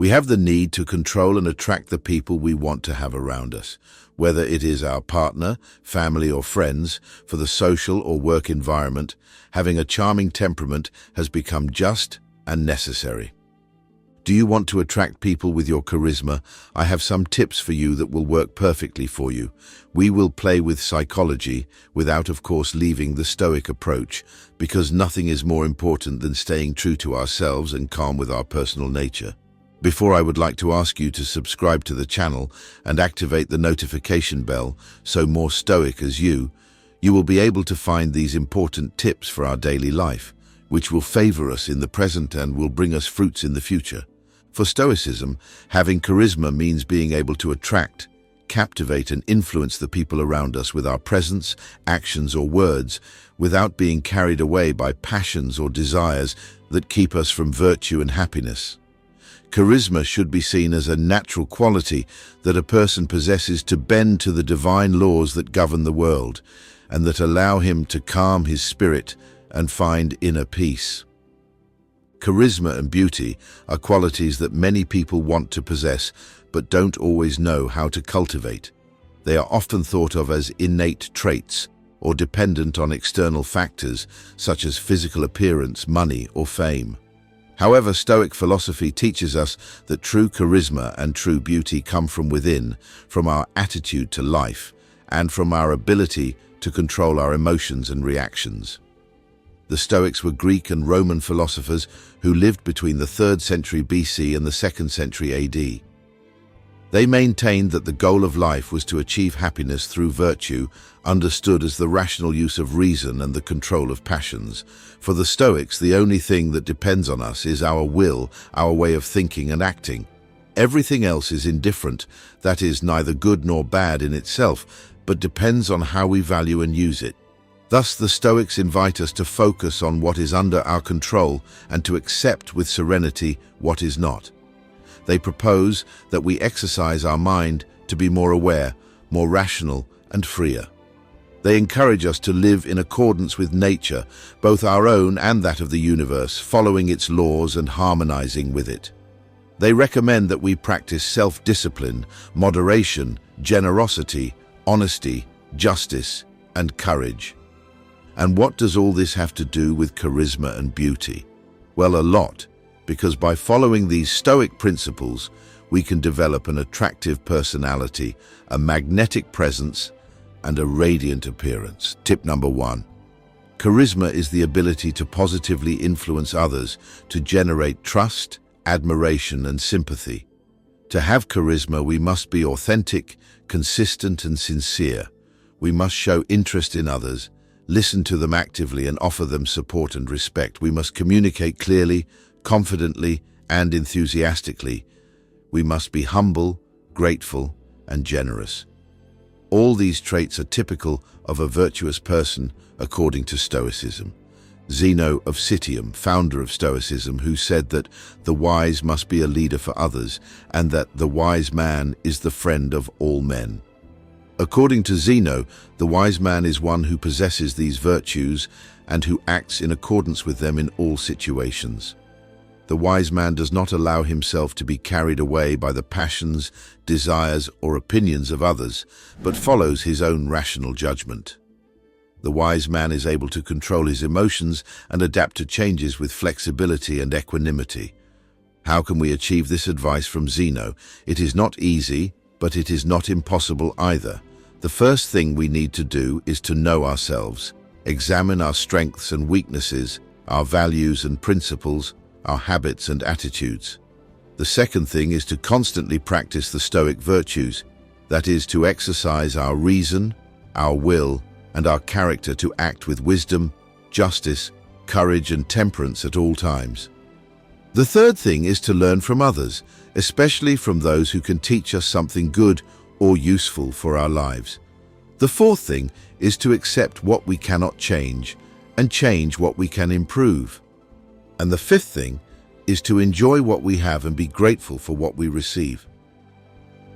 We have the need to control and attract the people we want to have around us, whether it is our partner, family or friends. For the social or work environment, having a charming temperament has become just and necessary. Do you want to attract people with your charisma? I have some tips for you that will work perfectly for you. We will play with psychology without, of course, leaving the Stoic approach, because nothing is more important than staying true to ourselves and calm with our personal nature. Before, I would like to ask you to subscribe to the channel and activate the notification bell so more Stoic as you will be able to find these important tips for our daily life, which will favor us in the present and will bring us fruits in the future. For Stoicism, having charisma means being able to attract, captivate and influence the people around us with our presence, actions or words, without being carried away by passions or desires that keep us from virtue and happiness. Charisma should be seen as a natural quality that a person possesses to bend to the divine laws that govern the world, and that allow him to calm his spirit and find inner peace. Charisma and beauty are qualities that many people want to possess but don't always know how to cultivate. They are often thought of as innate traits or dependent on external factors such as physical appearance, money, or fame. However, Stoic philosophy teaches us that true charisma and true beauty come from within, from our attitude to life, and from our ability to control our emotions and reactions. The Stoics were Greek and Roman philosophers who lived between the 3rd century BC and the 2nd century AD. They maintained that the goal of life was to achieve happiness through virtue, understood as the rational use of reason and the control of passions. For the Stoics, the only thing that depends on us is our will, our way of thinking and acting. Everything else is indifferent, that is, neither good nor bad in itself, but depends on how we value and use it. Thus, the Stoics invite us to focus on what is under our control and to accept with serenity what is not. They propose that we exercise our mind to be more aware, more rational, and freer. They encourage us to live in accordance with nature, both our own and that of the universe, following its laws and harmonizing with it. They recommend that we practice self-discipline, moderation, generosity, honesty, justice, and courage. And what does all this have to do with charisma and beauty? Well, a lot, because by following these Stoic principles, we can develop an attractive personality, a magnetic presence, and a radiant appearance. Tip number 1. Charisma is the ability to positively influence others, to generate trust, admiration, and sympathy. To have charisma, we must be authentic, consistent, and sincere. We must show interest in others, listen to them actively, and offer them support and respect. We must communicate clearly, confidently, and enthusiastically. We must be humble, grateful, and generous. All these traits are typical of a virtuous person, according to Stoicism. Zeno of Citium, founder of Stoicism, who said that the wise must be a leader for others, and that the wise man is the friend of all men. According to Zeno, the wise man is one who possesses these virtues and who acts in accordance with them in all situations. The wise man does not allow himself to be carried away by the passions, desires, or opinions of others, but follows his own rational judgment. The wise man is able to control his emotions and adapt to changes with flexibility and equanimity. How can we achieve this advice from Zeno? It is not easy, but it is not impossible either. The first thing we need to do is to know ourselves, examine our strengths and weaknesses, our values and principles, our habits and attitudes. The second thing is to constantly practice the Stoic virtues, that is, to exercise our reason, our will, and our character to act with wisdom, justice, courage, and temperance at all times. The third thing is to learn from others, especially from those who can teach us something good or useful for our lives. The fourth thing is to accept what we cannot change and change what we can improve. And the fifth thing is to enjoy what we have and be grateful for what we receive.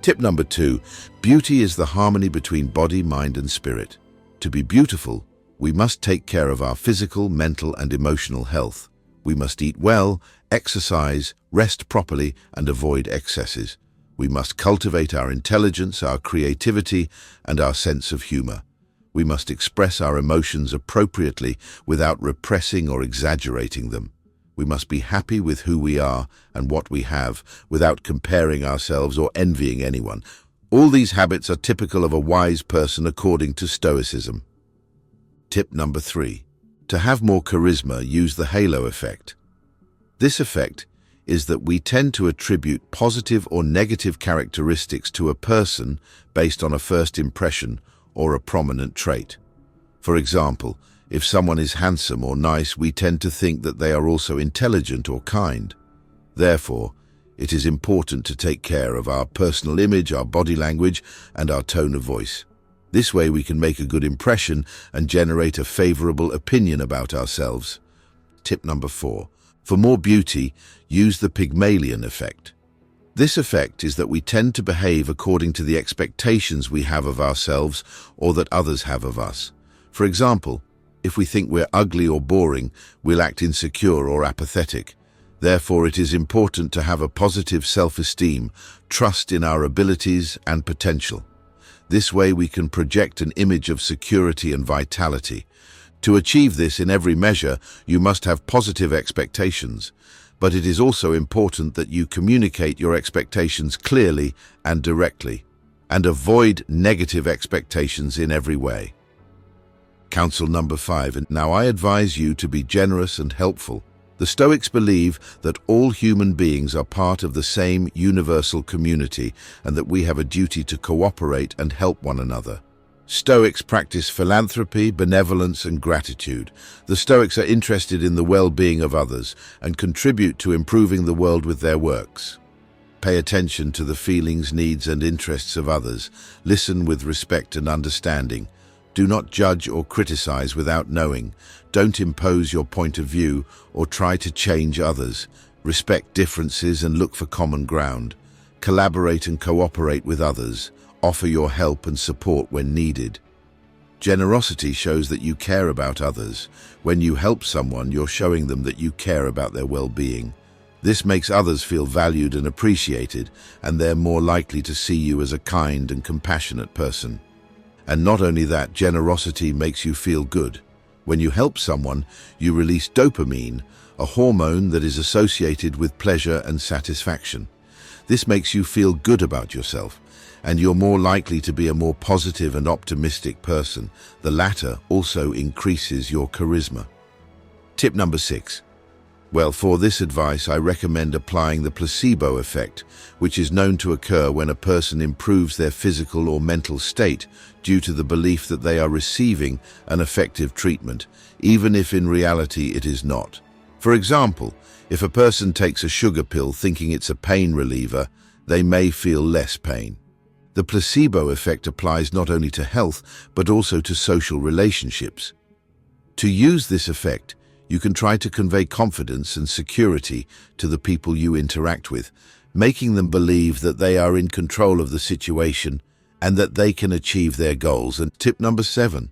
Tip number 2, beauty is the harmony between body, mind, and spirit. To be beautiful, we must take care of our physical, mental, and emotional health. We must eat well, exercise, rest properly, and avoid excesses. We must cultivate our intelligence, our creativity, and our sense of humor. We must express our emotions appropriately without repressing or exaggerating them. We must be happy with who we are and what we have without comparing ourselves or envying anyone. All these habits are typical of a wise person according to Stoicism. Tip number 3. To have more charisma, use the halo effect. This effect is that we tend to attribute positive or negative characteristics to a person based on a first impression or a prominent trait. For example, if someone is handsome or nice, we tend to think that they are also intelligent or kind. Therefore, it is important to take care of our personal image, our body language, and our tone of voice. This way we can make a good impression and generate a favorable opinion about ourselves. Tip number 4. For more beauty, use the Pygmalion Effect. This effect is that we tend to behave according to the expectations we have of ourselves or that others have of us. For example, if we think we're ugly or boring, we'll act insecure or apathetic. Therefore, it is important to have a positive self-esteem, trust in our abilities and potential. This way we can project an image of security and vitality. To achieve this in every measure, you must have positive expectations, but it is also important that you communicate your expectations clearly and directly, and avoid negative expectations in every way. Counsel number 5. Now I advise you to be generous and helpful. The Stoics believe that all human beings are part of the same universal community and that we have a duty to cooperate and help one another. Stoics practice philanthropy, benevolence, and gratitude. The Stoics are interested in the well-being of others and contribute to improving the world with their works. Pay attention to the feelings, needs, and interests of others. Listen with respect and understanding. Do not judge or criticize without knowing. Don't impose your point of view or try to change others. Respect differences and look for common ground. Collaborate and cooperate with others. Offer your help and support when needed. Generosity shows that you care about others. When you help someone, you're showing them that you care about their well-being. This makes others feel valued and appreciated, and they're more likely to see you as a kind and compassionate person. And not only that, generosity makes you feel good. When you help someone, you release dopamine, a hormone that is associated with pleasure and satisfaction. This makes you feel good about yourself, and you're more likely to be a more positive and optimistic person. The latter also increases your charisma. Tip number 6. Well, for this advice, I recommend applying the placebo effect, which is known to occur when a person improves their physical or mental state due to the belief that they are receiving an effective treatment, even if in reality it is not. For example, if a person takes a sugar pill thinking it's a pain reliever, they may feel less pain. The placebo effect applies not only to health, but also to social relationships. To use this effect, you can try to convey confidence and security to the people you interact with, making them believe that they are in control of the situation and that they can achieve their goals. And tip number 7.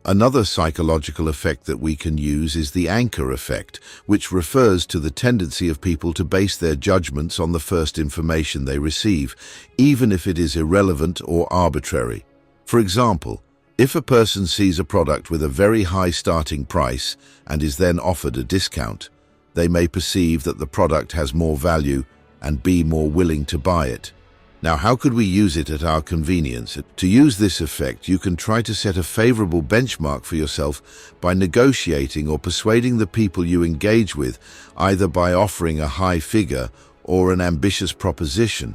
Another psychological effect that we can use is the anchor effect, which refers to the tendency of people to base their judgments on the first information they receive, even if it is irrelevant or arbitrary. For example, if a person sees a product with a very high starting price and is then offered a discount, they may perceive that the product has more value and be more willing to buy it. Now, how could we use it at our convenience? To use this effect, you can try to set a favorable benchmark for yourself by negotiating or persuading the people you engage with, either by offering a high figure or an ambitious proposition.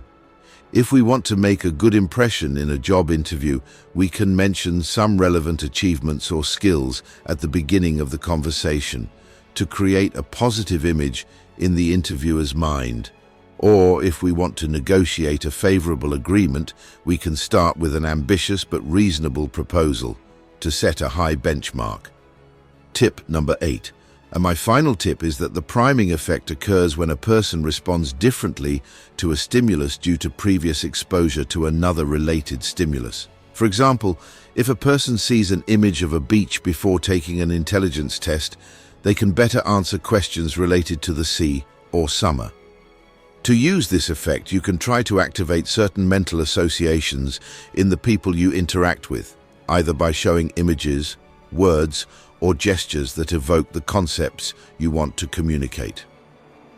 If we want to make a good impression in a job interview, we can mention some relevant achievements or skills at the beginning of the conversation to create a positive image in the interviewer's mind. Or if we want to negotiate a favorable agreement, we can start with an ambitious but reasonable proposal to set a high benchmark. Tip number 8. And my final tip is that the priming effect occurs when a person responds differently to a stimulus due to previous exposure to another related stimulus. For example, if a person sees an image of a beach before taking an intelligence test, they can better answer questions related to the sea or summer. To use this effect, you can try to activate certain mental associations in the people you interact with, either by showing images, words, or gestures that evoke the concepts you want to communicate.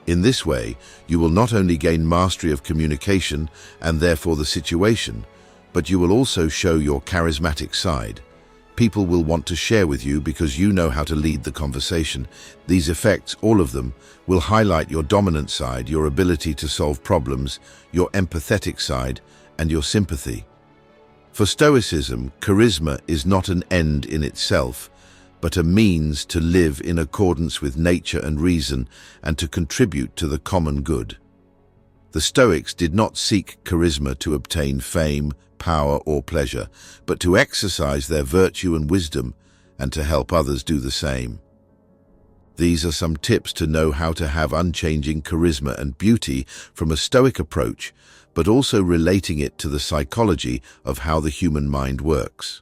In this way, you will not only gain mastery of communication and therefore the situation, but you will also show your charismatic side. People will want to share with you because you know how to lead the conversation. These effects, all of them, will highlight your dominant side, your ability to solve problems, your empathetic side, and your sympathy. For Stoicism, charisma is not an end in itself, but a means to live in accordance with nature and reason and to contribute to the common good. The Stoics did not seek charisma to obtain fame, power, or pleasure, but to exercise their virtue and wisdom and to help others do the same. These are some tips to know how to have unchanging charisma and beauty from a Stoic approach, but also relating it to the psychology of how the human mind works.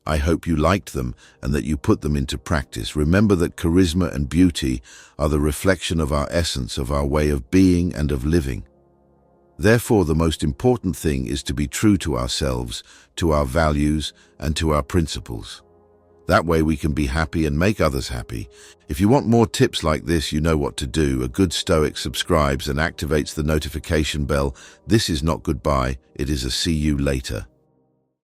I hope you liked them and that you put them into practice. Remember that charisma and beauty are the reflection of our essence, of our way of being and of living. Therefore, the most important thing is to be true to ourselves, to our values, and to our principles. That way we can be happy and make others happy. If you want more tips like this, you know what to do. A good Stoic subscribes and activates the notification bell. This is not goodbye, it is a see you later.